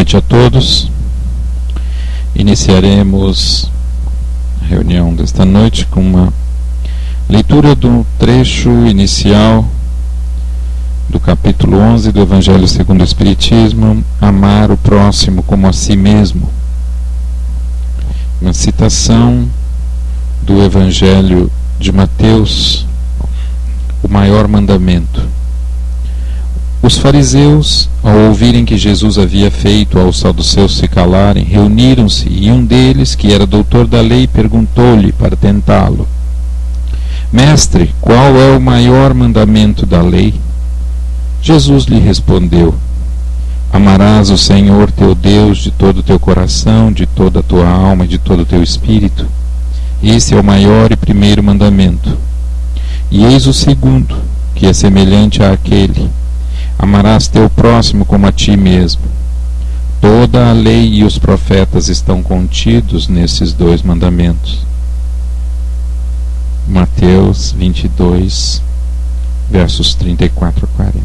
noite a todos. Iniciaremos a reunião desta noite com uma leitura do trecho inicial do capítulo 11 do Evangelho segundo o Espiritismo, Amar o Próximo como a Si Mesmo. Uma citação do Evangelho de Mateus, o maior mandamento. Os fariseus, ao ouvirem que Jesus havia feito aos saduceus se calarem, reuniram-se, e um deles, que era doutor da lei, perguntou-lhe para tentá-lo: Mestre, qual é o maior mandamento da lei? Jesus lhe respondeu: Amarás o Senhor teu Deus de todo o teu coração, de toda a tua alma e de todo o teu espírito. Esse é o maior e primeiro mandamento. E eis o segundo, que é semelhante àquele: Amarás teu próximo como a ti mesmo. Toda a lei e os profetas estão contidos nesses dois mandamentos. Mateus 22, versos 34 a 40.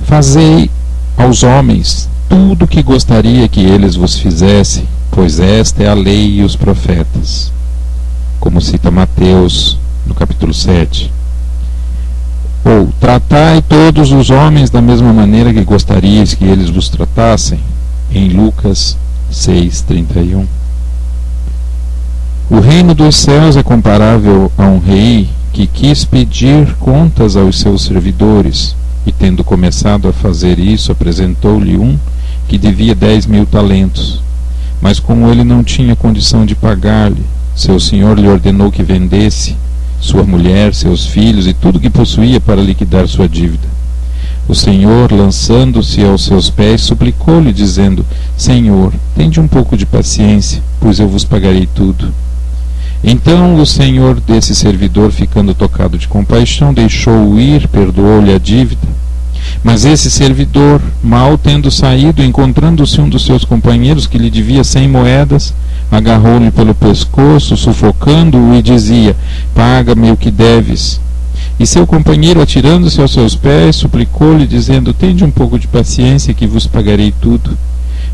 Fazei aos homens tudo o que gostaria que eles vos fizessem, pois esta é a lei e os profetas. Como cita Mateus no capítulo 7. Ou, tratai todos os homens da mesma maneira que gostariais que eles vos tratassem, em Lucas 6:31. O reino dos céus é comparável a um rei que quis pedir contas aos seus servidores, e tendo começado a fazer isso, apresentou-lhe um que devia 10.000 talentos. Mas como ele não tinha condição de pagar-lhe, seu senhor lhe ordenou que vendesse sua mulher, seus filhos e tudo que possuía para liquidar sua dívida. O Senhor, lançando-se aos seus pés, suplicou-lhe, dizendo: Senhor, tende um pouco de paciência, pois eu vos pagarei tudo. Então o senhor desse servidor, ficando tocado de compaixão, deixou-o ir, perdoou-lhe a dívida. Mas esse servidor, mal tendo saído, encontrando-se um dos seus companheiros que lhe devia 100 moedas, agarrou-lhe pelo pescoço, sufocando-o, e dizia: Paga-me o que deves. E seu companheiro, atirando-se aos seus pés, suplicou-lhe, dizendo: Tende um pouco de paciência, que vos pagarei tudo.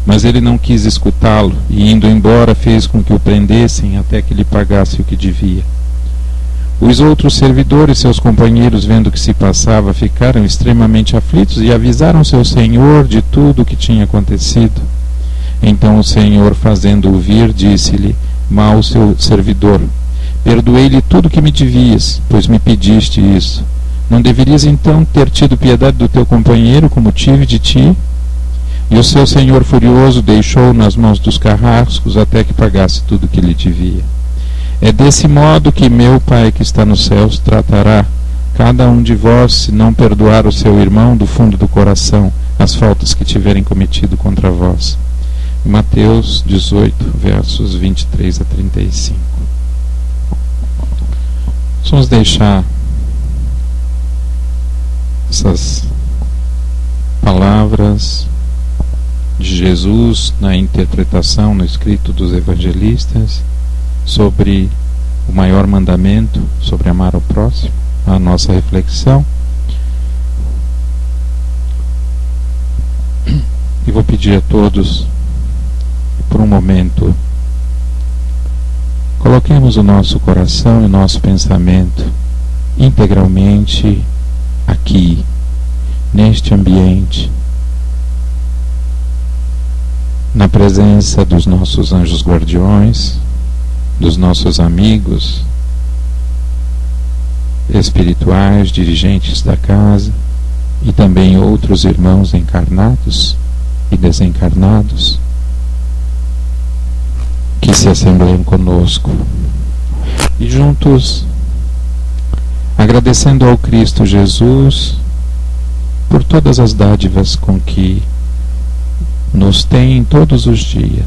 Mas ele não quis escutá-lo, e indo embora fez com que o prendessem até que lhe pagasse o que devia. Os outros servidores, seus companheiros, vendo o que se passava, ficaram extremamente aflitos e avisaram seu senhor de tudo o que tinha acontecido. Então o senhor, fazendo-o vir, disse-lhe: Mau seu servidor, perdoei-lhe tudo o que me devias, pois me pediste isso. Não deverias então ter tido piedade do teu companheiro, como tive de ti? E o seu senhor, furioso, deixou-o nas mãos dos carrascos até que pagasse tudo o que lhe devia. É desse modo que meu Pai que está nos céus tratará cada um de vós, se não perdoar o seu irmão do fundo do coração as faltas que tiverem cometido contra vós. Mateus 18, versos 23 a 35. Vamos deixar essas palavras de Jesus na interpretação, no escrito dos evangelistas, sobre o maior mandamento, sobre amar ao próximo, a nossa reflexão. E vou pedir a todos, por um momento, coloquemos o nosso coração e o nosso pensamento integralmente aqui, neste ambiente, na presença dos nossos anjos guardiões, dos nossos amigos espirituais, dirigentes da casa, e também outros irmãos encarnados e desencarnados que se assembleiam conosco, e juntos agradecendo ao Cristo Jesus por todas as dádivas com que nos tem todos os dias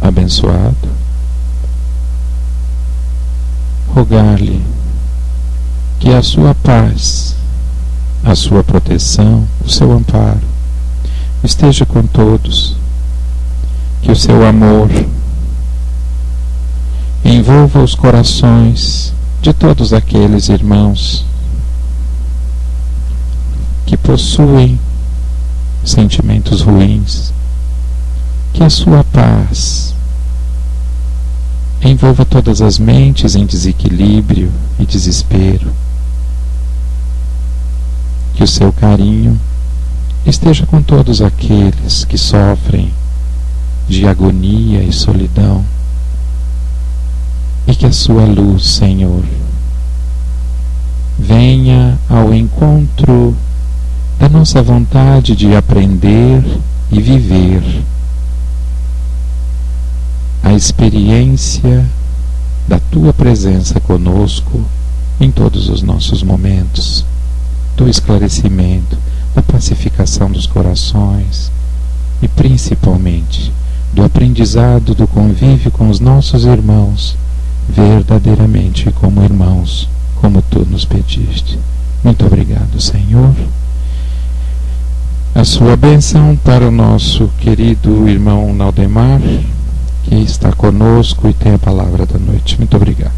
abençoado, rogar-lhe que a sua paz, a sua proteção, o seu amparo esteja com todos, que o seu amor envolva os corações de todos aqueles irmãos que possuem sentimentos ruins. Que a sua paz envolva todas as mentes em desequilíbrio e desespero. Que o seu carinho esteja com todos aqueles que sofrem de agonia e solidão. E que a sua luz, Senhor, venha ao encontro da nossa vontade de aprender e viver a experiência da Tua presença conosco em todos os nossos momentos, do esclarecimento, da pacificação dos corações e principalmente do aprendizado do convívio com os nossos irmãos, verdadeiramente como irmãos, como Tu nos pediste. Muito obrigado, Senhor. A sua bênção para o nosso querido irmão Naldemar, que está conosco e tem a palavra da noite. Muito obrigado.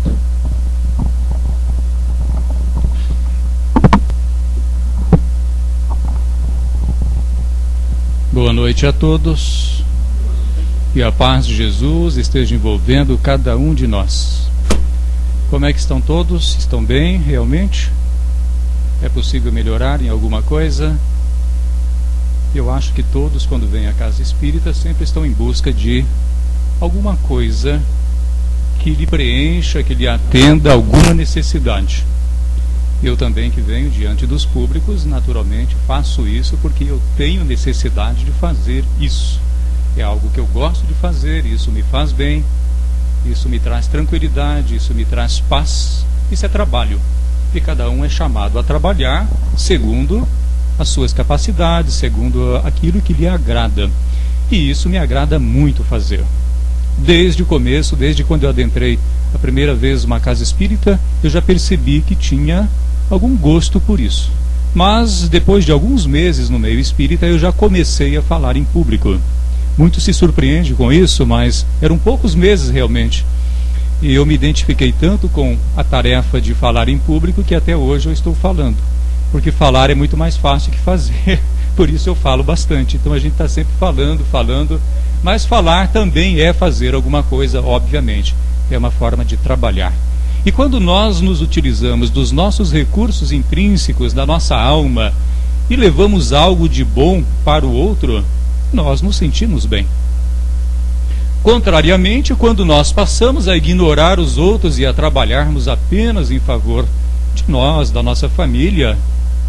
Boa noite a todos. E a paz de Jesus esteja envolvendo cada um de nós. Como é que estão todos? Estão bem, realmente? É possível melhorar em alguma coisa? Eu acho que todos, quando vêm à casa espírita, sempre estão em busca de alguma coisa que lhe preencha, que lhe atenda a alguma necessidade. Eu também, que venho diante dos públicos, naturalmente faço isso porque eu tenho necessidade de fazer isso. É algo que eu gosto de fazer, isso me faz bem, isso me traz tranquilidade, isso me traz paz. Isso é trabalho. E cada um é chamado a trabalhar segundo as suas capacidades, segundo aquilo que lhe agrada. E isso me agrada muito fazer. Desde o começo, desde quando eu adentrei a primeira vez uma casa espírita, eu já percebi que tinha algum gosto por isso. Mas depois de alguns meses no meio espírita, eu já comecei a falar em público. Muito se surpreende com isso, mas eram poucos meses realmente. E eu me identifiquei tanto com a tarefa de falar em público que até hoje eu estou falando. Porque falar é muito mais fácil que fazer. Por isso eu falo bastante. Então a gente está sempre falando. Mas falar também é fazer alguma coisa, obviamente. É uma forma de trabalhar. E quando nós nos utilizamos dos nossos recursos intrínsecos, da nossa alma, e levamos algo de bom para o outro, nós nos sentimos bem. Contrariamente, quando nós passamos a ignorar os outros e a trabalharmos apenas em favor de nós, da nossa família,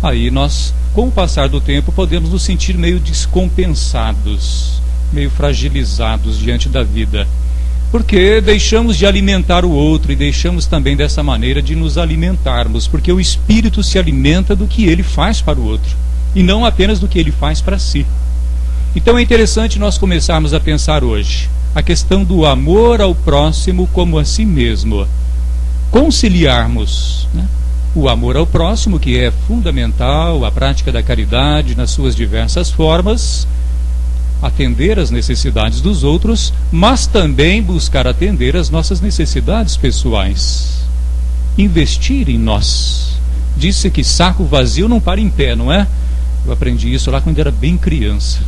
aí nós, com o passar do tempo, podemos nos sentir meio descompensados, meio fragilizados diante da vida. Porque deixamos de alimentar o outro e deixamos também dessa maneira de nos alimentarmos, porque o espírito se alimenta do que ele faz para o outro, e não apenas do que ele faz para si. Então é interessante nós começarmos a pensar hoje a questão do amor ao próximo como a si mesmo. Conciliarmos, né, o amor ao próximo, que é fundamental, a prática da caridade nas suas diversas formas, atender às necessidades dos outros, mas também buscar atender às nossas necessidades pessoais. Investir em nós. Disse que saco vazio não para em pé, não é? Eu aprendi isso lá quando era bem criança.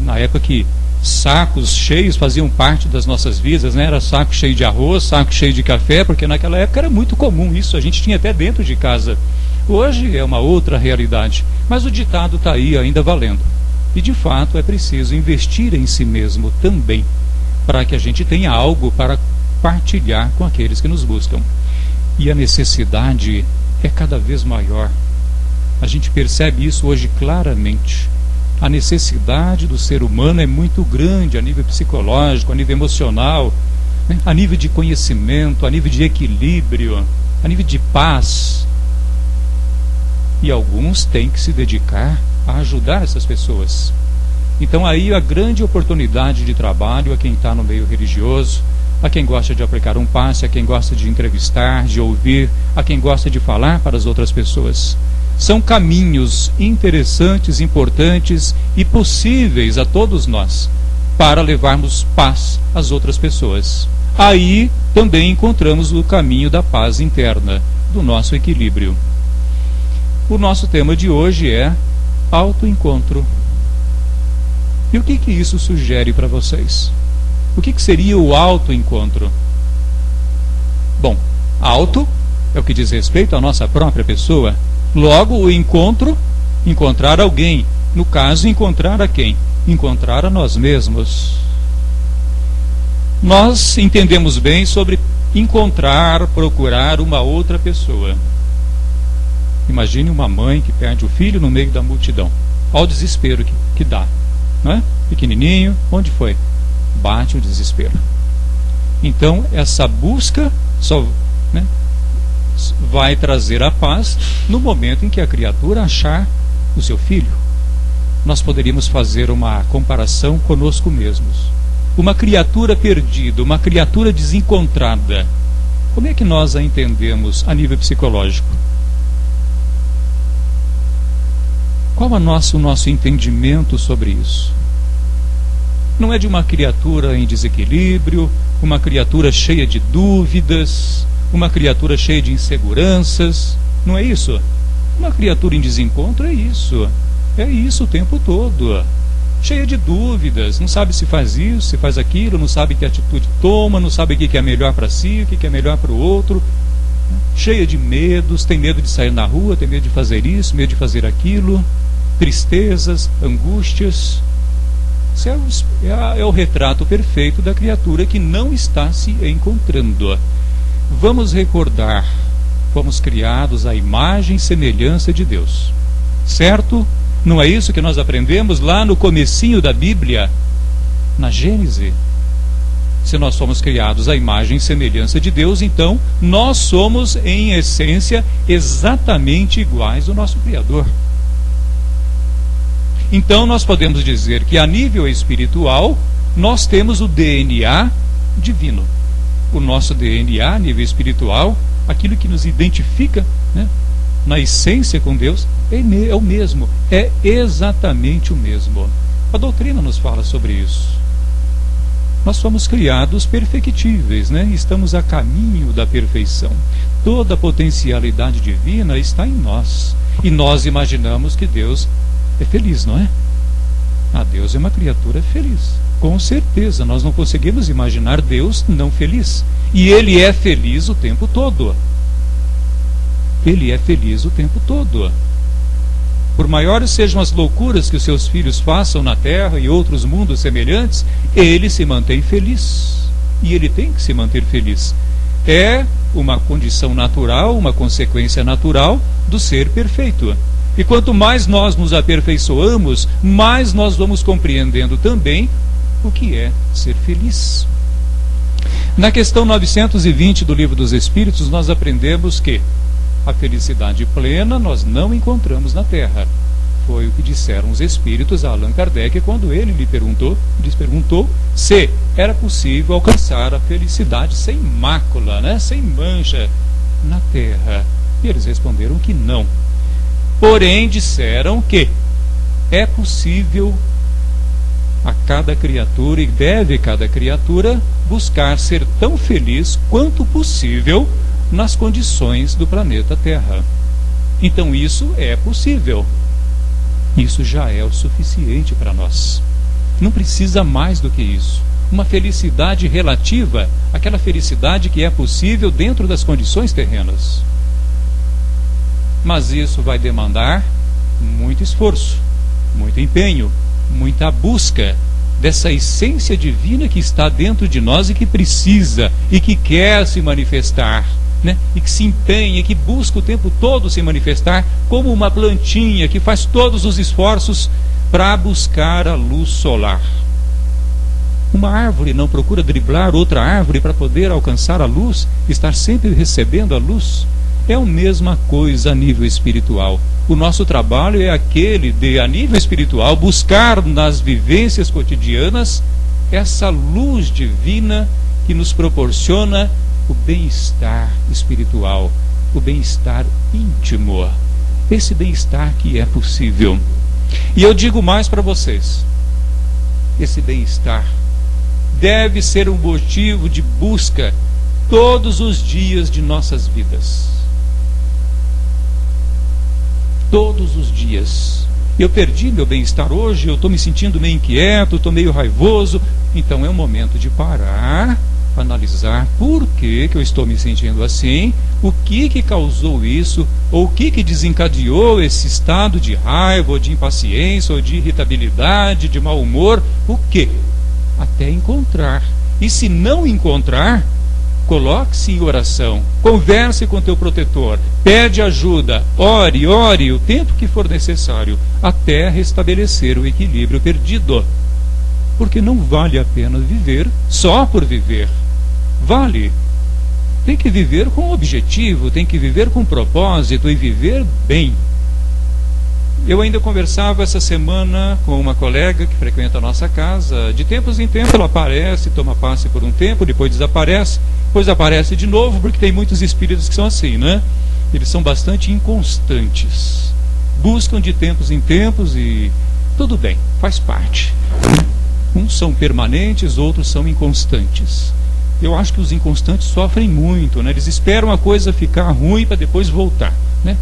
Na época que sacos cheios faziam parte das nossas vidas, né? Era saco cheio de arroz, saco cheio de café, porque naquela época era muito comum isso, a gente tinha até dentro de casa. Hoje é uma outra realidade, mas o ditado está aí ainda valendo. E de fato é preciso investir em si mesmo também, para que a gente tenha algo para partilhar com aqueles que nos buscam. E a necessidade é cada vez maior. A gente percebe isso hoje claramente. A necessidade do ser humano é muito grande a nível psicológico, a nível emocional, né? A nível de conhecimento, a nível de equilíbrio, a nível de paz. E alguns têm que se dedicar a ajudar essas pessoas. Então aí a grande oportunidade de trabalho a quem está no meio religioso, a quem gosta de aplicar um passe, a quem gosta de entrevistar, de ouvir, a quem gosta de falar para as outras pessoas. São caminhos interessantes, importantes e possíveis a todos nós para levarmos paz às outras pessoas. Aí também encontramos o caminho da paz interna, do nosso equilíbrio. O nosso tema de hoje é autoencontro. E o que isso sugere para vocês? O que seria o autoencontro? Bom, auto é o que diz respeito à nossa própria pessoa. Logo, o encontro, encontrar alguém. No caso, encontrar a quem? Encontrar a nós mesmos. Nós entendemos bem sobre encontrar, procurar uma outra pessoa. Imagine uma mãe que perde o filho no meio da multidão. Olha o desespero que dá. Não é? Pequenininho, onde foi? Bate o desespero. Então, essa busca só, né, vai trazer a paz no momento em que a criatura achar o seu filho. Nós poderíamos fazer uma comparação conosco mesmos. Uma criatura perdida, uma criatura desencontrada. Como é que nós a entendemos a nível psicológico? Qual é o nosso entendimento sobre isso? Não é de uma criatura em desequilíbrio, uma criatura cheia de dúvidas, uma criatura cheia de inseguranças. Não é isso? Uma criatura em desencontro é isso. É isso o tempo todo. Cheia de dúvidas, não sabe se faz isso, se faz aquilo, não sabe que atitude toma, não sabe o que é melhor para si, o que é melhor para o outro. Cheia de medos, tem medo de sair na rua, tem medo de fazer isso, medo de fazer aquilo. Tristezas, angústias. Isso é o retrato perfeito da criatura que não está se encontrando. Vamos recordar, fomos criados à imagem e semelhança de Deus. Certo? Não é isso que nós aprendemos lá no comecinho da Bíblia, na Gênese? Se nós somos criados à imagem e semelhança de Deus, então nós somos, em essência, exatamente iguais ao nosso Criador. Então nós podemos dizer que a nível espiritual, nós temos o DNA divino. O nosso DNA a nível espiritual, aquilo que nos identifica, né, na essência com Deus, é o mesmo, é exatamente o mesmo. A doutrina nos fala sobre isso. Nós somos criados perfectíveis, né? Estamos a caminho da perfeição. Toda a potencialidade divina está em nós. E nós imaginamos que Deus é feliz, não é? Deus é uma criatura feliz. Com certeza, nós não conseguimos imaginar Deus não feliz. E Ele é feliz o tempo todo. Ele é feliz o tempo todo. Por maiores sejam as loucuras que os seus filhos façam na terra e outros mundos semelhantes, Ele se mantém feliz. E Ele tem que se manter feliz. É uma condição natural, uma consequência natural do ser perfeito. E quanto mais nós nos aperfeiçoamos, mais nós vamos compreendendo também o que é ser feliz. Na questão 920 do Livro dos Espíritos, nós aprendemos que a felicidade plena nós não encontramos na Terra. Foi o que disseram os Espíritos a Allan Kardec quando ele lhes perguntou se era possível alcançar a felicidade sem mácula, né, sem mancha na Terra. E eles responderam que não. Porém, disseram que é possível a cada criatura, e deve cada criatura, buscar ser tão feliz quanto possível nas condições do planeta Terra. Então isso é possível. Isso já é o suficiente para nós. Não precisa mais do que isso. Uma felicidade relativa, aquela felicidade que é possível dentro das condições terrenas. Mas isso vai demandar muito esforço, muito empenho, muita busca dessa essência divina que está dentro de nós e que precisa e que quer se manifestar, né? E que se empenha e que busca o tempo todo se manifestar como uma plantinha que faz todos os esforços para buscar a luz solar. Uma árvore não procura driblar outra árvore para poder alcançar a luz, estar sempre recebendo a luz. É a mesma coisa a nível espiritual. O nosso trabalho é aquele de, a nível espiritual, buscar nas vivências cotidianas essa luz divina que nos proporciona o bem-estar espiritual, o bem-estar íntimo, esse bem-estar que é possível. E eu digo mais para vocês, esse bem-estar deve ser um motivo de busca todos os dias de nossas vidas. Todos os dias. Eu perdi meu bem-estar hoje, eu estou me sentindo meio inquieto, estou meio raivoso. Então é um momento de parar, analisar por que eu estou me sentindo assim, o que causou isso, ou o que desencadeou esse estado de raiva, ou de impaciência, ou de irritabilidade, de mau humor, o que? Até encontrar. E se não encontrar, coloque-se em oração, converse com teu protetor, pede ajuda, ore o tempo que for necessário, até restabelecer o equilíbrio perdido. Porque não vale a pena viver só por viver. Vale. Tem que viver com objetivo, tem que viver com propósito e viver bem. Eu ainda conversava essa semana com uma colega que frequenta a nossa casa. De tempos em tempos ela aparece, toma passe por um tempo, depois desaparece, depois aparece de novo, porque tem muitos espíritos que são assim, né? Eles são bastante inconstantes. Buscam de tempos em tempos e tudo bem, faz parte. Uns são permanentes, outros são inconstantes. Eu acho que os inconstantes sofrem muito, né? Eles esperam a coisa ficar ruim para depois voltar, né?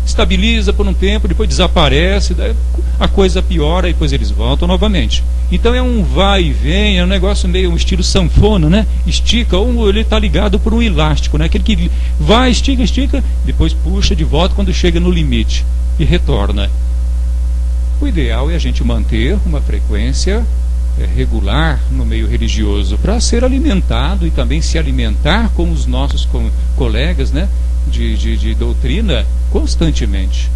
Estabiliza por um tempo, depois desaparece, a coisa piora e depois eles voltam novamente. Então é um vai e vem, é um negócio meio um estilo sanfona, né? Estica, ou ele está ligado por um elástico, né? Aquele que vai, estica, depois puxa de volta quando chega no limite e retorna. O ideal é a gente manter uma frequência regular no meio religioso, para ser alimentado e também se alimentar com os nossos colegas, né, de doutrina constantemente.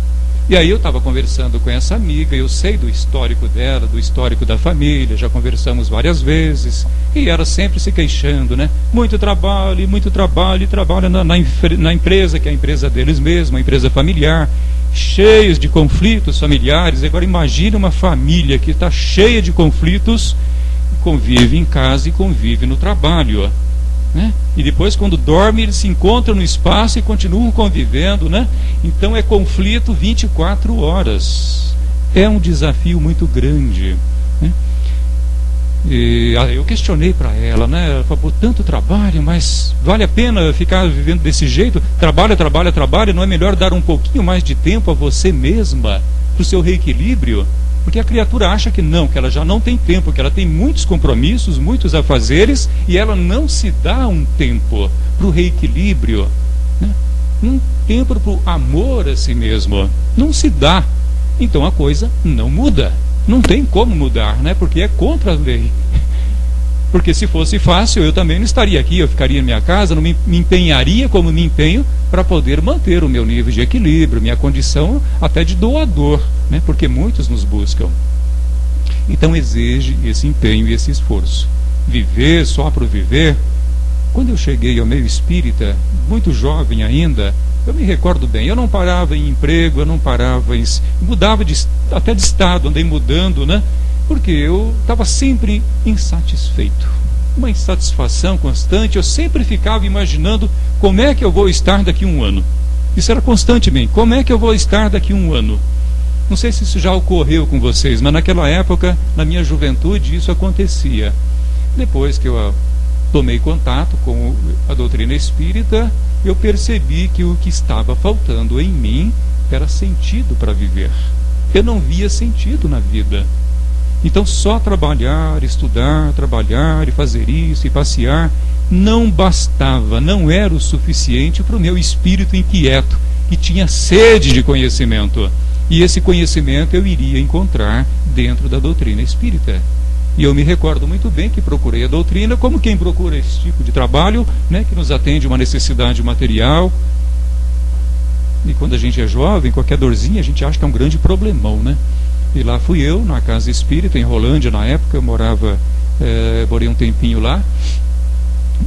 E aí eu estava conversando com essa amiga, eu sei do histórico dela, do histórico da família, já conversamos várias vezes, e ela sempre se queixando, né? Muito trabalho, e trabalha na empresa, que é a empresa deles mesmos, uma empresa familiar, cheios de conflitos familiares. Agora imagine uma família que está cheia de conflitos, convive em casa e convive no trabalho, né? E depois quando dorme eles se encontram no espaço e continuam convivendo, né? Então é conflito 24 horas. É um desafio muito grande, né? E eu questionei para ela, né? Ela falou, tanto trabalho, mas vale a pena ficar vivendo desse jeito? Trabalha, não é melhor dar um pouquinho mais de tempo a você mesma, para o seu reequilíbrio? Porque a criatura acha que não, que ela já não tem tempo, que ela tem muitos compromissos, muitos afazeres, e ela não se dá um tempo para o reequilíbrio, né? Um tempo para o amor a si mesmo. Não se dá. Então a coisa não muda. Não tem como mudar, né? Porque é contra a lei. Porque se fosse fácil, eu também não estaria aqui, eu ficaria na minha casa, não me empenharia como me empenho para poder manter o meu nível de equilíbrio, minha condição até de doador, né? Porque muitos nos buscam. Então exige esse empenho e esse esforço. Viver só por viver. Quando eu cheguei ao meio espírita, muito jovem ainda, eu me recordo bem, eu não parava em emprego, eu não parava em... mudava até de estado, andei mudando, né? Porque eu estava sempre insatisfeito. Uma insatisfação constante, eu sempre ficava imaginando como é que eu vou estar daqui a um ano. Isso era constantemente, como é que eu vou estar daqui a um ano? Não sei se isso já ocorreu com vocês, mas naquela época, na minha juventude, isso acontecia. Depois que eu tomei contato com a doutrina espírita, eu percebi que o que estava faltando em mim era sentido para viver. Eu não via sentido na vida. Então só trabalhar, estudar, trabalhar e fazer isso e passear não bastava, não era o suficiente para o meu espírito inquieto, que tinha sede de conhecimento. E esse conhecimento eu iria encontrar dentro da doutrina espírita. E eu me recordo muito bem que procurei a doutrina como quem procura esse tipo de trabalho, né, que nos atende uma necessidade material. E quando a gente é jovem, qualquer dorzinha a gente acha que é um grande problemão, né? E lá fui eu, na casa espírita, em Rolândia, na época, eu morei um tempinho lá,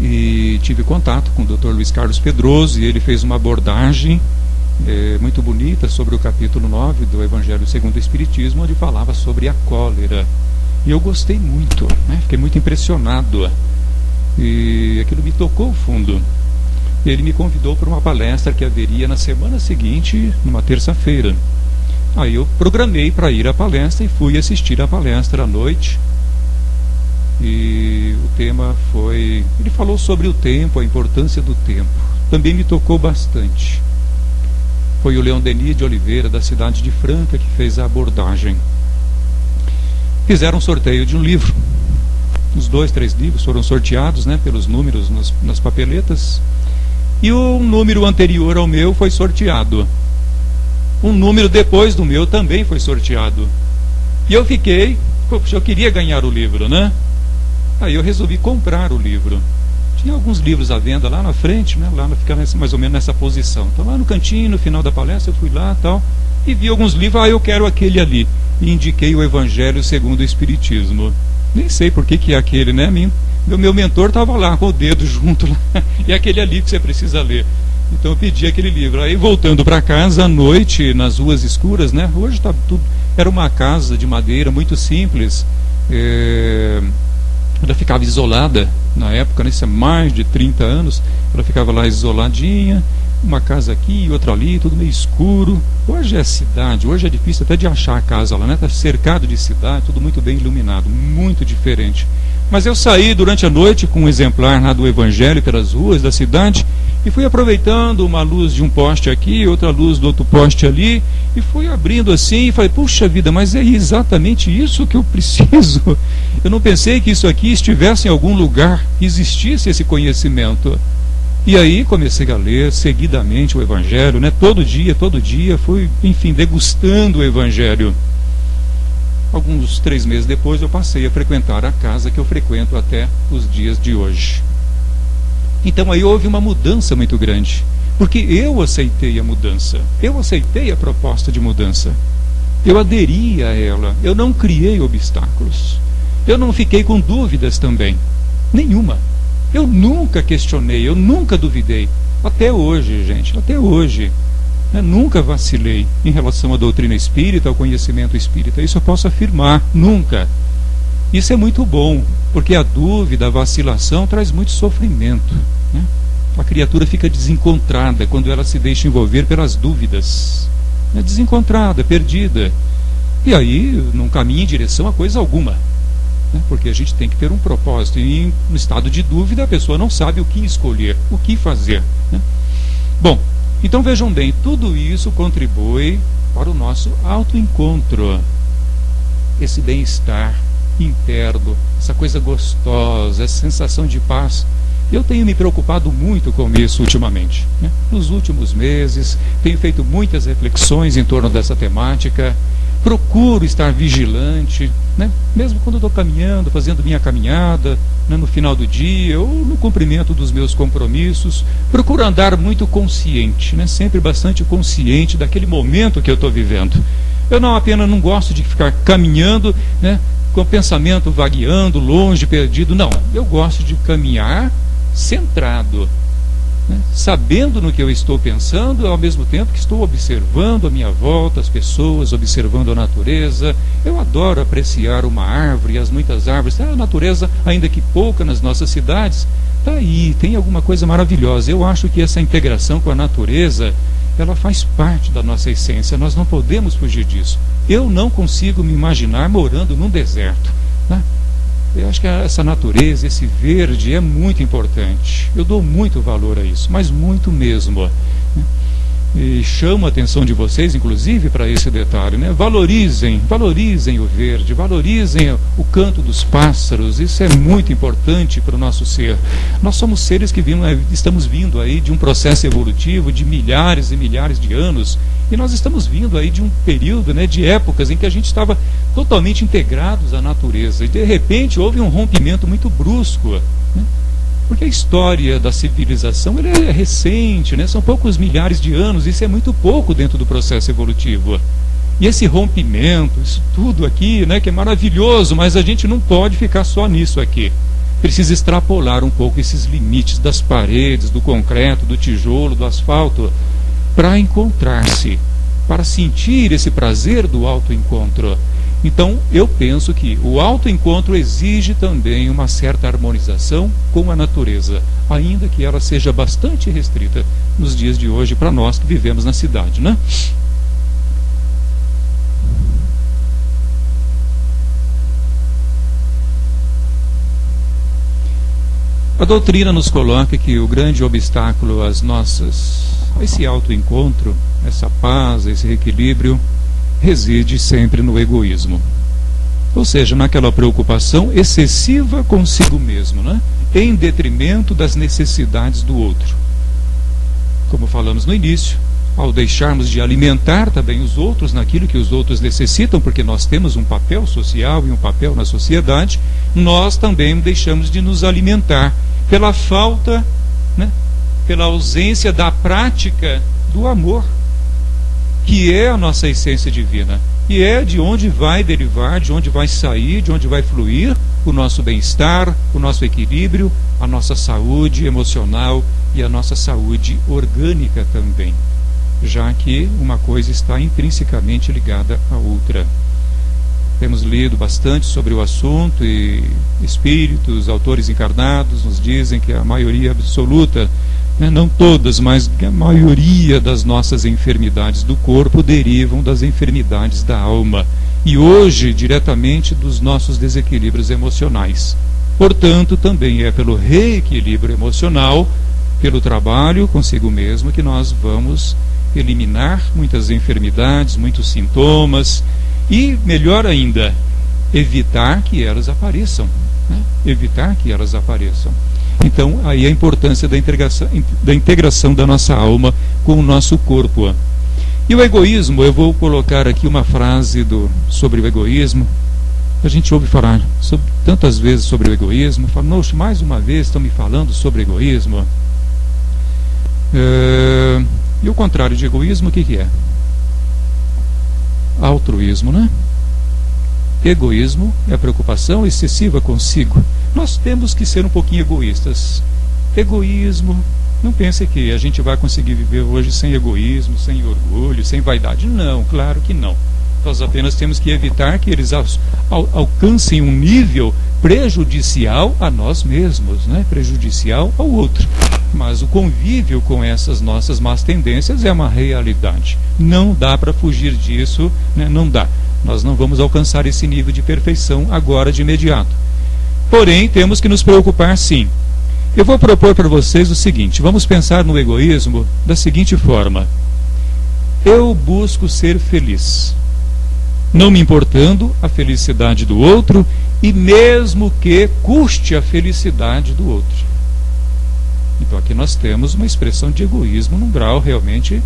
e tive contato com o Dr. Luiz Carlos Pedroso, e ele fez uma abordagem muito bonita sobre o capítulo 9 do Evangelho segundo o Espiritismo, onde falava sobre a cólera. E eu gostei muito, né? Fiquei muito impressionado, e aquilo me tocou fundo. Ele me convidou para uma palestra que haveria na semana seguinte, numa terça-feira. Aí eu programei para ir à palestra e fui assistir a palestra à noite. E o tema foi... ele falou sobre o tempo, a importância do tempo. Também me tocou bastante. Foi o Leon Denis de Oliveira, da cidade de Franca, que fez a abordagem. Fizeram um sorteio de um livro. Os 2, 3 livros foram sorteados, né, pelos números nas papeletas. E um número anterior ao meu foi sorteado. Um número depois do meu também foi sorteado. E eu fiquei, eu queria ganhar o livro, né? Aí eu resolvi comprar o livro. Tinha alguns livros à venda lá na frente, né? Lá ficava mais ou menos nessa posição. Então lá no cantinho, no final da palestra, eu fui lá tal, e vi alguns livros, eu quero aquele ali. E indiquei o Evangelho segundo o Espiritismo. Nem sei por que é aquele, né? Meu mentor estava lá com o dedo junto lá. E é aquele ali que você precisa ler. Então eu pedi aquele livro. Aí voltando para casa à noite, nas ruas escuras, né? Hoje está tudo. Era uma casa de madeira muito simples. Ela ficava isolada na época, né? Isso é mais de 30 anos. Ela ficava lá isoladinha. Uma casa aqui, outra ali, tudo meio escuro. Hoje é cidade, hoje é difícil até de achar a casa lá, né? Está cercado de cidade, tudo muito bem iluminado, muito diferente. Mas eu saí durante a noite com um exemplar lá do Evangelho pelas ruas da cidade e fui aproveitando uma luz de um poste aqui, outra luz do outro poste ali, e fui abrindo assim e falei, puxa vida, mas é exatamente isso que eu preciso. Eu não pensei que isso aqui estivesse em algum lugar, que existisse esse conhecimento. E aí comecei a ler seguidamente o Evangelho, né? Todo dia, fui, enfim, degustando o Evangelho. Alguns 3 meses depois eu passei a frequentar a casa que eu frequento até os dias de hoje. Então aí houve uma mudança muito grande, porque eu aceitei a mudança, eu aceitei a proposta de mudança, eu aderi a ela, eu não criei obstáculos, eu não fiquei com dúvidas também, nenhuma. Eu nunca questionei, eu nunca duvidei. Até hoje, gente, até hoje. Nunca vacilei em relação à doutrina espírita, ao conhecimento espírita. Isso eu posso afirmar, nunca. Isso é muito bom, porque a dúvida, a vacilação traz muito sofrimento, né? A criatura fica desencontrada quando ela se deixa envolver pelas dúvidas. Desencontrada, perdida. E aí não caminha em direção a coisa alguma. Porque a gente tem que ter um propósito, e no estado de dúvida a pessoa não sabe o que escolher, o que fazer, né? Bom, então vejam bem, tudo isso contribui para o nosso autoencontro, esse bem-estar interno, essa coisa gostosa, essa sensação de paz. Eu tenho me preocupado muito com isso ultimamente, né? Nos últimos meses tenho feito muitas reflexões em torno dessa temática. Procuro estar vigilante, né? Mesmo quando estou caminhando, fazendo minha caminhada, né, no final do dia ou no cumprimento dos meus compromissos. Procuro andar muito consciente, né? Sempre bastante consciente daquele momento que eu estou vivendo. Eu não gosto de ficar caminhando, né, com o pensamento vagueando, longe, perdido. Não, eu gosto de caminhar centrado, né, sabendo no que eu estou pensando, ao mesmo tempo que estou observando a minha volta, as pessoas, observando a natureza. Eu adoro apreciar uma árvore, as muitas árvores. A natureza, ainda que pouca nas nossas cidades, está aí, tem alguma coisa maravilhosa. Eu acho que essa integração com a natureza, ela faz parte da nossa essência, nós não podemos fugir disso. Eu não consigo me imaginar morando num deserto, né? Eu acho que essa natureza, esse verde é muito importante. Eu dou muito valor a isso, mas muito mesmo. E chamo a atenção de vocês, inclusive, para esse detalhe, né? Valorizem o verde, valorizem o canto dos pássaros. Isso é muito importante para o nosso ser. Nós somos seres que estamos vindo aí de um processo evolutivo de milhares e milhares de anos, e nós estamos vindo aí de um período, né, de épocas em que a gente estava totalmente integrados à natureza, e de repente houve um rompimento muito brusco, né? Porque a história da civilização ela é recente, né? São poucos milhares de anos, isso é muito pouco dentro do processo evolutivo. E esse rompimento, isso tudo aqui, né, que é maravilhoso, mas a gente não pode ficar só nisso aqui. Precisa extrapolar um pouco esses limites das paredes, do concreto, do tijolo, do asfalto, para encontrar-se, para sentir esse prazer do autoencontro. Então, eu penso que o autoencontro exige também uma certa harmonização com a natureza, ainda que ela seja bastante restrita nos dias de hoje para nós que vivemos na cidade, né? A doutrina nos coloca que o grande obstáculo a esse autoencontro essa paz, esse equilíbrio, reside sempre no egoísmo. Ou seja, naquela preocupação excessiva consigo mesmo, né? Em detrimento das necessidades do outro. Como falamos no início, ao deixarmos de alimentar também os outros naquilo que os outros necessitam, porque nós temos um papel social e um papel na sociedade, nós também deixamos de nos alimentar pela falta, né, pela ausência da prática do amor, que é a nossa essência divina, e é de onde vai derivar, de onde vai sair, de onde vai fluir o nosso bem-estar, o nosso equilíbrio, a nossa saúde emocional e a nossa saúde orgânica também, já que uma coisa está intrinsecamente ligada à outra. Temos lido bastante sobre o assunto e espíritos, autores encarnados nos dizem que a maioria absoluta, não todas, mas a maioria das nossas enfermidades do corpo derivam das enfermidades da alma e hoje diretamente dos nossos desequilíbrios emocionais. Portanto, também é pelo reequilíbrio emocional, pelo trabalho consigo mesmo, que nós vamos eliminar muitas enfermidades, muitos sintomas e, melhor ainda, evitar que elas apareçam, né? Evitar que elas apareçam. Então, aí a importância da integração da nossa alma com o nosso corpo. E o egoísmo, eu vou colocar aqui uma frase sobre o egoísmo. A gente ouve falar tantas vezes sobre o egoísmo, fala, nossa, mais uma vez estão me falando sobre egoísmo. E o contrário de egoísmo, o que é? Altruísmo, né? Egoísmo é a preocupação excessiva consigo. Nós temos que ser um pouquinho egoístas. Egoísmo, não pense que a gente vai conseguir viver hoje sem egoísmo, sem orgulho, sem vaidade. Não, claro que não. Nós apenas temos que evitar que eles alcancem um nível prejudicial a nós mesmos, né? Prejudicial ao outro. Mas o convívio com essas nossas más tendências é uma realidade. Não dá para fugir disso, né? Não dá. Nós não vamos alcançar esse nível de perfeição agora de imediato. Porém, temos que nos preocupar sim. Eu vou propor para vocês o seguinte, vamos pensar no egoísmo da seguinte forma. Eu busco ser feliz, não me importando a felicidade do outro e mesmo que custe a felicidade do outro. Então aqui nós temos uma expressão de egoísmo num grau realmente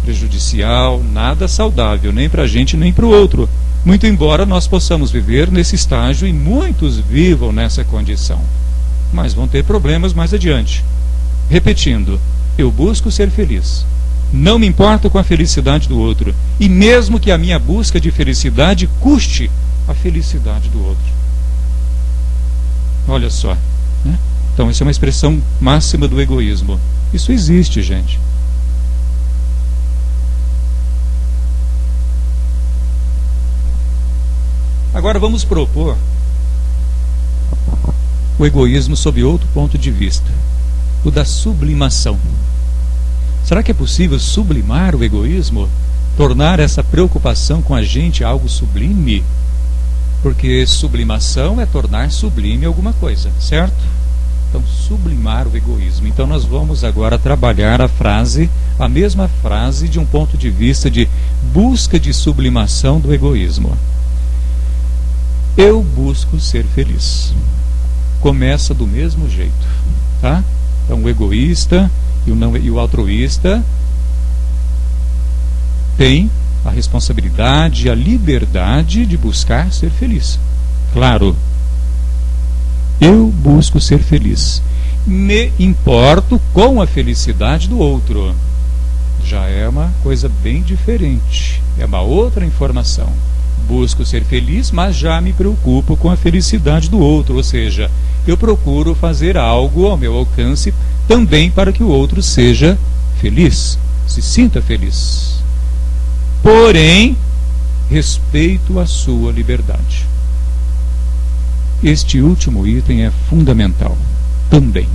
prejudicial, nada saudável, nem para a gente nem para o outro. Muito embora nós possamos viver nesse estágio e muitos vivam nessa condição. Mas vão ter problemas mais adiante. Repetindo, eu busco ser feliz. Não me importo com a felicidade do outro. E mesmo que a minha busca de felicidade custe a felicidade do outro. Olha só, né? Então, essa é uma expressão máxima do egoísmo. Isso existe, gente. Agora vamos propor o egoísmo sob outro ponto de vista, o da sublimação. Será que é possível sublimar o egoísmo? Tornar essa preocupação com a gente algo sublime? Porque sublimação é tornar sublime alguma coisa, certo? Então, sublimar o egoísmo. Então, nós vamos agora trabalhar a mesma frase de um ponto de vista de busca de sublimação do egoísmo. Eu busco ser feliz. Começa do mesmo jeito, tá? Então, o egoísta e o altruísta têm a responsabilidade, a liberdade de buscar ser feliz. Claro. Eu busco ser feliz. Me importo com a felicidade do outro. Já é uma coisa bem diferente. É uma outra informação. Busco ser feliz, mas já me preocupo com a felicidade do outro. Ou seja, eu procuro fazer algo ao meu alcance também para que o outro seja feliz, se sinta feliz. Porém, respeito a sua liberdade. Este último item é fundamental também.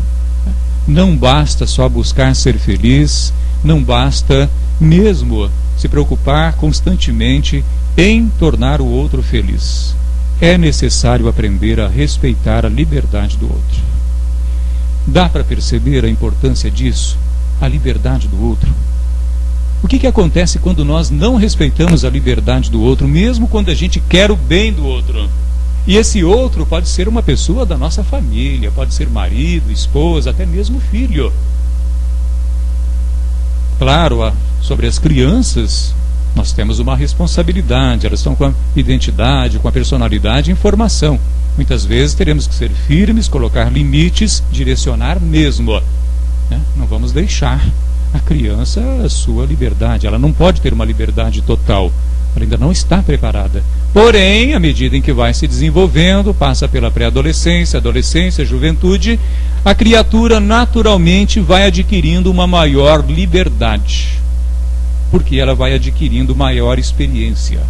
Não basta só buscar ser feliz, não basta mesmo se preocupar constantemente em tornar o outro feliz. É necessário aprender a respeitar a liberdade do outro. Dá para perceber a importância disso? A liberdade do outro. O que acontece quando nós não respeitamos a liberdade do outro, mesmo quando a gente quer o bem do outro? E esse outro pode ser uma pessoa da nossa família, pode ser marido, esposa, até mesmo filho. Claro, sobre as crianças, nós temos uma responsabilidade, elas estão com a identidade, com a personalidade em formação. Muitas vezes teremos que ser firmes, colocar limites, direcionar mesmo. Não vamos deixar a criança a sua liberdade, ela não pode ter uma liberdade total, ela ainda não está preparada. Porém, à medida em que vai se desenvolvendo, passa pela pré-adolescência, adolescência, juventude, a criatura naturalmente vai adquirindo uma maior liberdade, porque ela vai adquirindo maior experiência.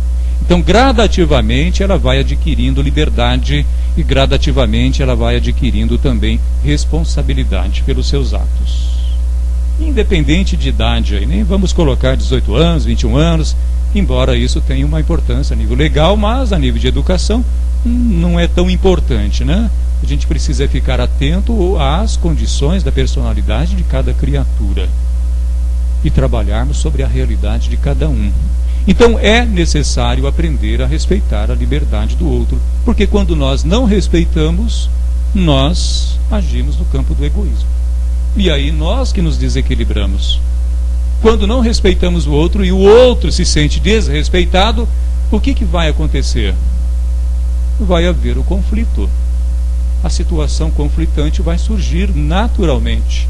Então, gradativamente, ela vai adquirindo liberdade e gradativamente ela vai adquirindo também responsabilidade pelos seus atos. Independente de idade, aí, nem vamos colocar 18 anos, 21 anos, embora isso tenha uma importância a nível legal, mas a nível de educação não é tão importante, né? A gente precisa ficar atento às condições da personalidade de cada criatura e trabalharmos sobre a realidade de cada um. Então é necessário aprender a respeitar a liberdade do outro, porque quando nós não respeitamos, nós agimos no campo do egoísmo. E aí nós que nos desequilibramos. Quando não respeitamos o outro e o outro se sente desrespeitado, o que vai acontecer? Vai haver o conflito. A situação conflitante vai surgir naturalmente.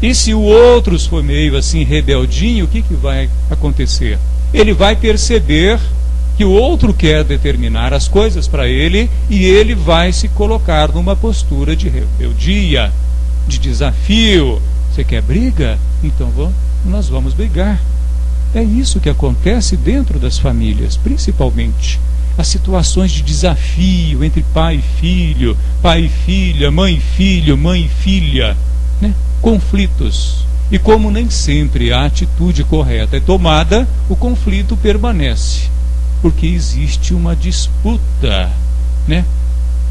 E se o outro for meio assim rebeldinho, o que vai acontecer? Ele vai perceber que o outro quer determinar as coisas para ele e ele vai se colocar numa postura de rebeldia, de desafio. Você quer briga? Então nós vamos brigar. É isso que acontece dentro das famílias, principalmente. As situações de desafio entre pai e filha, mãe e filha, né? Conflitos. E como nem sempre a atitude correta é tomada, o conflito permanece. Porque existe uma disputa, né?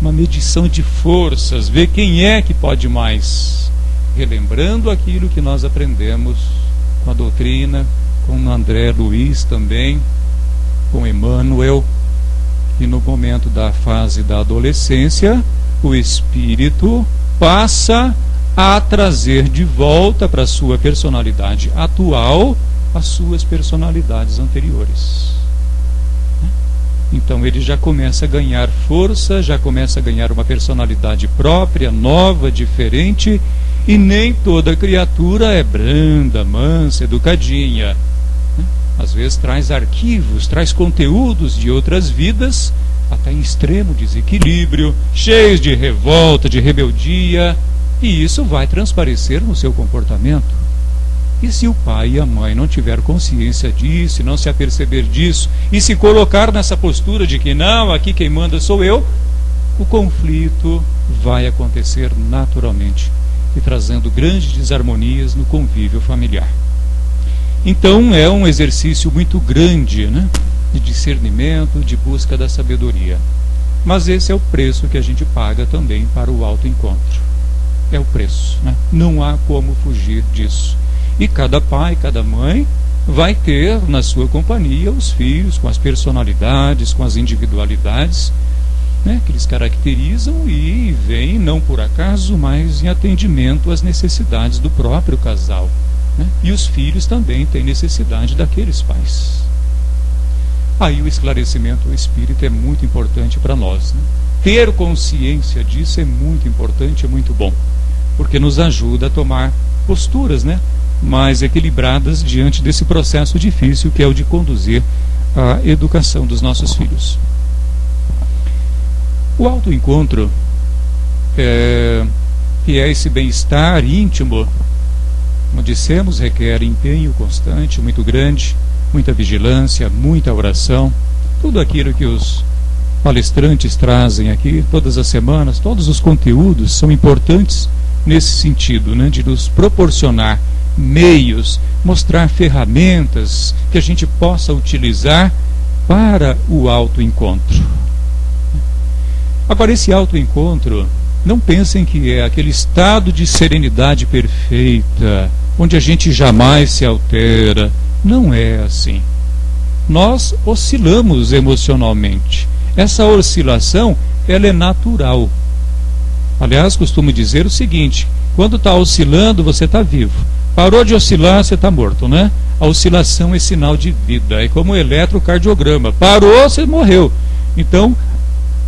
Uma medição de forças, ver quem é que pode mais. Relembrando aquilo que nós aprendemos com a doutrina, com André Luiz também, com Emmanuel, que no momento da fase da adolescência, o espírito passa a trazer de volta para a sua personalidade atual as suas personalidades anteriores. Então ele já começa a ganhar força, já começa a ganhar uma personalidade própria, nova, diferente, e nem toda criatura é branda, mansa, educadinha. Às vezes traz arquivos, traz conteúdos de outras vidas, até em extremo desequilíbrio, cheios de revolta, de rebeldia, e isso vai transparecer no seu comportamento. E se o pai e a mãe não tiver consciência disso, não se aperceber disso, e se colocar nessa postura de que não, aqui quem manda sou eu, o conflito vai acontecer naturalmente, e trazendo grandes desarmonias no convívio familiar. Então é um exercício muito grande, né, de discernimento, de busca da sabedoria. Mas esse é o preço que a gente paga também para o autoencontro. É o preço, né? Não há como fugir disso. E cada pai, cada mãe vai ter na sua companhia os filhos com as personalidades, com as individualidades, né, que eles caracterizam e vêm, não por acaso, mas em atendimento às necessidades do próprio casal. Né? E os filhos também têm necessidade daqueles pais. Aí o esclarecimento espírita é muito importante para nós. Né? Ter consciência disso é muito importante, é muito bom, porque nos ajuda a tomar posturas, né, mais equilibradas diante desse processo difícil que é o de conduzir a educação dos nossos filhos. O autoencontro, que é esse bem-estar íntimo, como dissemos, requer empenho constante, muito grande, muita vigilância, muita oração, tudo aquilo que os palestrantes trazem aqui todas as semanas, todos os conteúdos são importantes nesse sentido, né, de nos proporcionar meios, mostrar ferramentas que a gente possa utilizar para o autoencontro. Agora, esse autoencontro, não pensem que é aquele estado de serenidade perfeita, onde a gente jamais se altera, Não é assim. Nós oscilamos emocionalmente. Essa oscilação, ela é natural. Aliás, costumo dizer o seguinte: quando está oscilando, você está vivo. Parou de oscilar, você está morto, né? A oscilação é sinal de vida. É como o eletrocardiograma. Parou, você morreu. Então,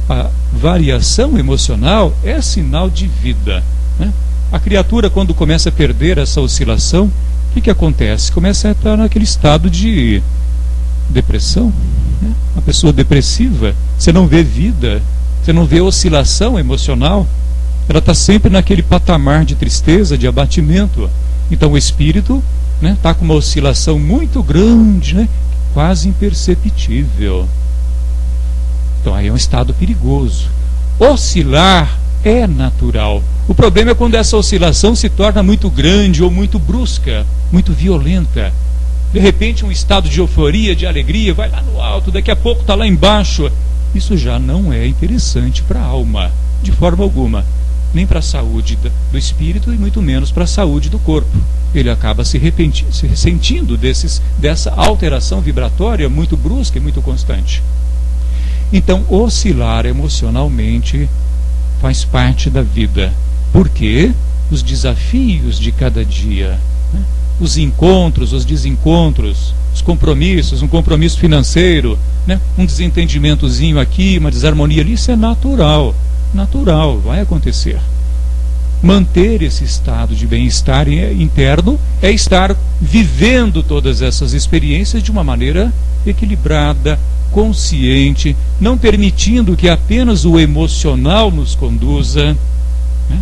a variação emocional é sinal de vida, né? A criatura, quando começa a perder essa oscilação, o que acontece? Começa a entrar naquele estado de depressão, né? Uma pessoa depressiva, você não vê vida, você não vê oscilação emocional, ela está sempre naquele patamar de tristeza, de abatimento. Então o espírito está, né, com uma oscilação muito grande, né, quase imperceptível. Então aí é um estado perigoso. Oscilar é natural. O problema é quando essa oscilação se torna muito grande ou muito brusca, muito violenta. De repente um estado de euforia, de alegria, vai lá no alto, daqui a pouco está lá embaixo. Isso já não é interessante para a alma, de forma alguma. Nem para a saúde do espírito e muito menos para a saúde do corpo. Ele acaba se ressentindo dessa alteração vibratória muito brusca e muito constante. Então, oscilar emocionalmente faz parte da vida. Por quê? Os desafios de cada dia, né? Os encontros, os desencontros, os compromissos, um compromisso financeiro, né? Um desentendimentozinho aqui, uma desarmonia ali, isso é natural. Natural, vai acontecer. Manter esse estado de bem-estar interno é estar vivendo todas essas experiências de uma maneira equilibrada, consciente, não permitindo que apenas o emocional nos conduza, né?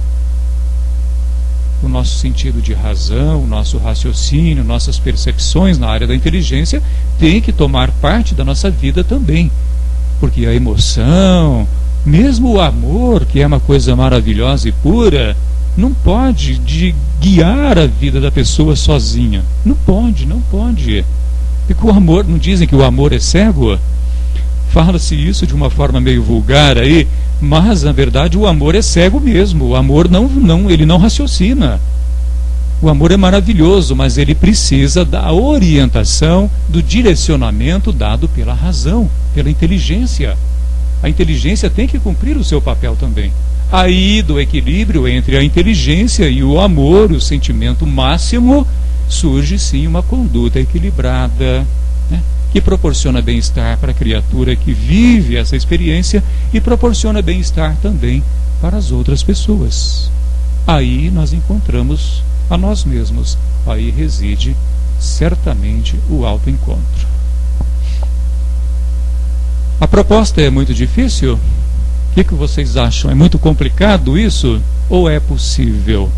O nosso sentido de razão, o nosso raciocínio, nossas percepções na área da inteligência tem que tomar parte da nossa vida também, porque a emoção, mesmo o amor, que é uma coisa maravilhosa e pura, não pode guiar a vida da pessoa sozinha. Não pode, não pode. Porque o amor, não dizem que o amor é cego? Fala-se isso de uma forma meio vulgar aí, mas na verdade o amor é cego mesmo. O amor ele não raciocina. O amor é maravilhoso, mas ele precisa da orientação, do direcionamento dado pela razão, pela inteligência. A inteligência tem que cumprir o seu papel também. Aí, do equilíbrio entre a inteligência e o amor, o sentimento máximo, surge sim uma conduta equilibrada, né, que proporciona bem-estar para a criatura que vive essa experiência e proporciona bem-estar também para as outras pessoas. Aí nós encontramos a nós mesmos. Aí reside certamente o autoencontro. A proposta é muito difícil? O que vocês acham? É muito complicado isso? Ou é possível?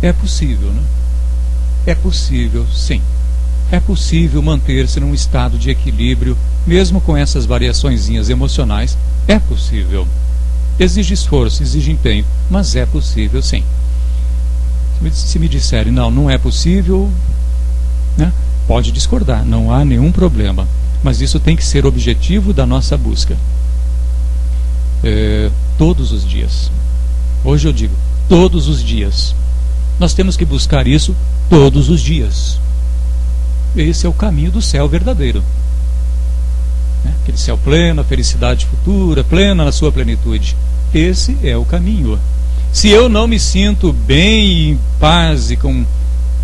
É possível, né? É possível, sim. É possível manter-se num estado de equilíbrio, mesmo com essas variaçõezinhas emocionais. É possível. Exige esforço, exige empenho, mas é possível, sim. Se me disserem, não é possível, né? Pode discordar, não há nenhum problema. Mas isso tem que ser objetivo da nossa busca. Todos os dias. Hoje eu digo, todos os dias. Nós temos que buscar isso todos os dias. Esse é o caminho do céu verdadeiro. Aquele céu pleno, a felicidade futura, plena na sua plenitude. Esse é o caminho. Se eu não me sinto bem, em paz e com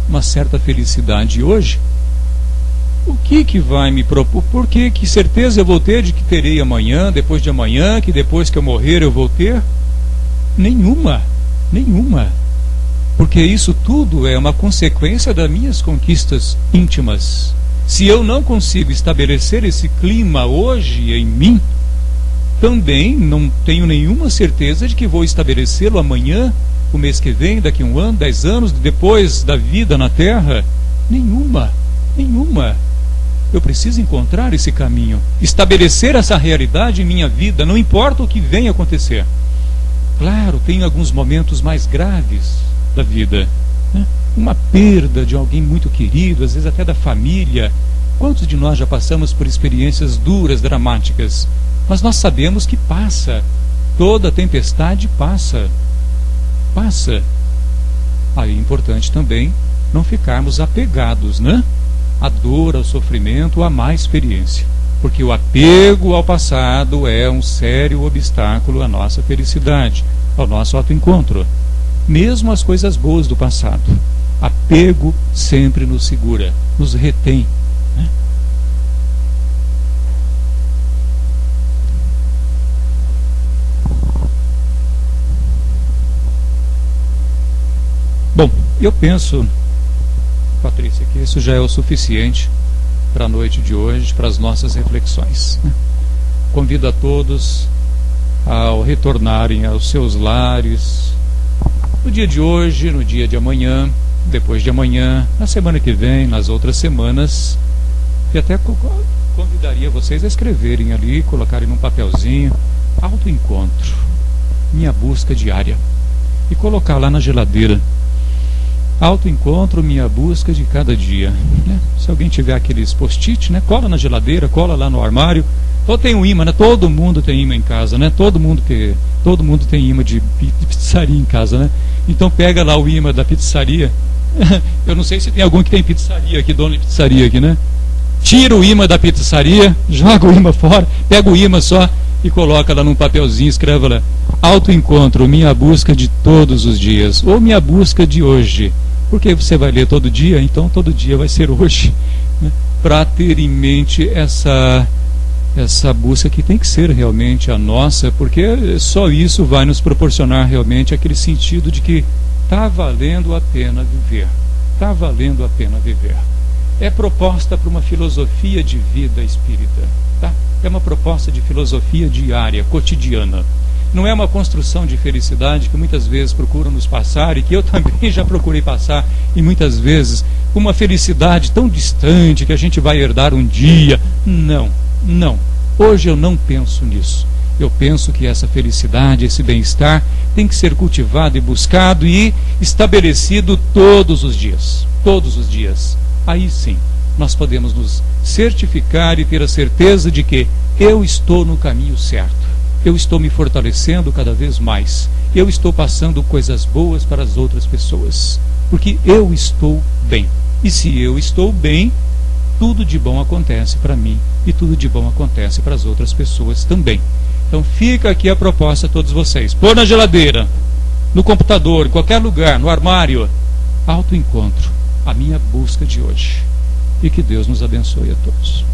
uma certa felicidade hoje, o que vai me propor? Por que certeza eu vou ter de que terei amanhã, depois de amanhã, que depois que eu morrer eu vou ter? Nenhuma. Porque isso tudo é uma consequência das minhas conquistas íntimas. Se eu não consigo estabelecer esse clima hoje em mim, também não tenho nenhuma certeza de que vou estabelecê-lo amanhã, o mês que vem, daqui a 1 ano, 10 anos, depois da vida na Terra. Nenhuma. Eu preciso encontrar esse caminho, estabelecer essa realidade em minha vida, não importa o que venha acontecer. Claro, tem alguns momentos mais graves da vida, né? Uma perda de alguém muito querido, às vezes até da família. Quantos de nós já passamos por experiências duras, dramáticas? Mas nós sabemos que passa. Toda tempestade passa. passa. Aí é importante também não ficarmos apegados, né? À dor, ao sofrimento, à má experiência. Porque o apego ao passado é um sério obstáculo à nossa felicidade, ao nosso autoencontro. Mesmo as coisas boas do passado. Apego sempre nos segura, nos retém, né? Bom, eu penso, Patrícia, que isso já é o suficiente para a noite de hoje, para as nossas reflexões, né? Convido a todos ao retornarem aos seus lares, no dia de hoje, no dia de amanhã, depois de amanhã, na semana que vem, nas outras semanas, e até convidaria vocês a escreverem ali, colocarem num papelzinho, autoencontro, minha busca diária, e colocar lá na geladeira, autoencontro, minha busca de cada dia, né? Se alguém tiver aqueles post-it, né, cola na geladeira, cola lá no armário, ou tem um imã, né? Todo mundo tem imã em casa, né? Todo mundo tem imã de pizzaria em casa, né? Então pega lá o imã da pizzaria. Eu não sei se tem algum que tem pizzaria aqui, dono de pizzaria aqui, né? Tira o imã da pizzaria, joga o imã fora, pega o imã só e coloca lá num papelzinho, escreve lá, autoencontro, minha busca de todos os dias, ou minha busca de hoje. Porque você vai ler todo dia, então todo dia vai ser hoje, né? Para ter em mente essa busca que tem que ser realmente a nossa, porque só isso vai nos proporcionar realmente aquele sentido de que está valendo a pena viver. Está valendo a pena viver. É proposta para uma filosofia de vida espírita. Tá? É uma proposta de filosofia diária, cotidiana. Não é uma construção de felicidade que muitas vezes procuram nos passar, e que eu também já procurei passar, e muitas vezes uma felicidade tão distante que a gente vai herdar um dia. Não. Não, hoje eu não penso nisso. Eu penso que essa felicidade, esse bem-estar tem que ser cultivado e buscado e estabelecido todos os dias. Todos os dias. Aí sim, nós podemos nos certificar e ter a certeza de que eu estou no caminho certo. Eu estou me fortalecendo cada vez mais. Eu estou passando coisas boas para as outras pessoas. Porque eu estou bem. E se eu estou bem, tudo de bom acontece para mim e tudo de bom acontece para as outras pessoas também. Então fica aqui a proposta a todos vocês. Pôr na geladeira, no computador, em qualquer lugar, no armário, autoencontro, a minha busca de hoje. E que Deus nos abençoe a todos.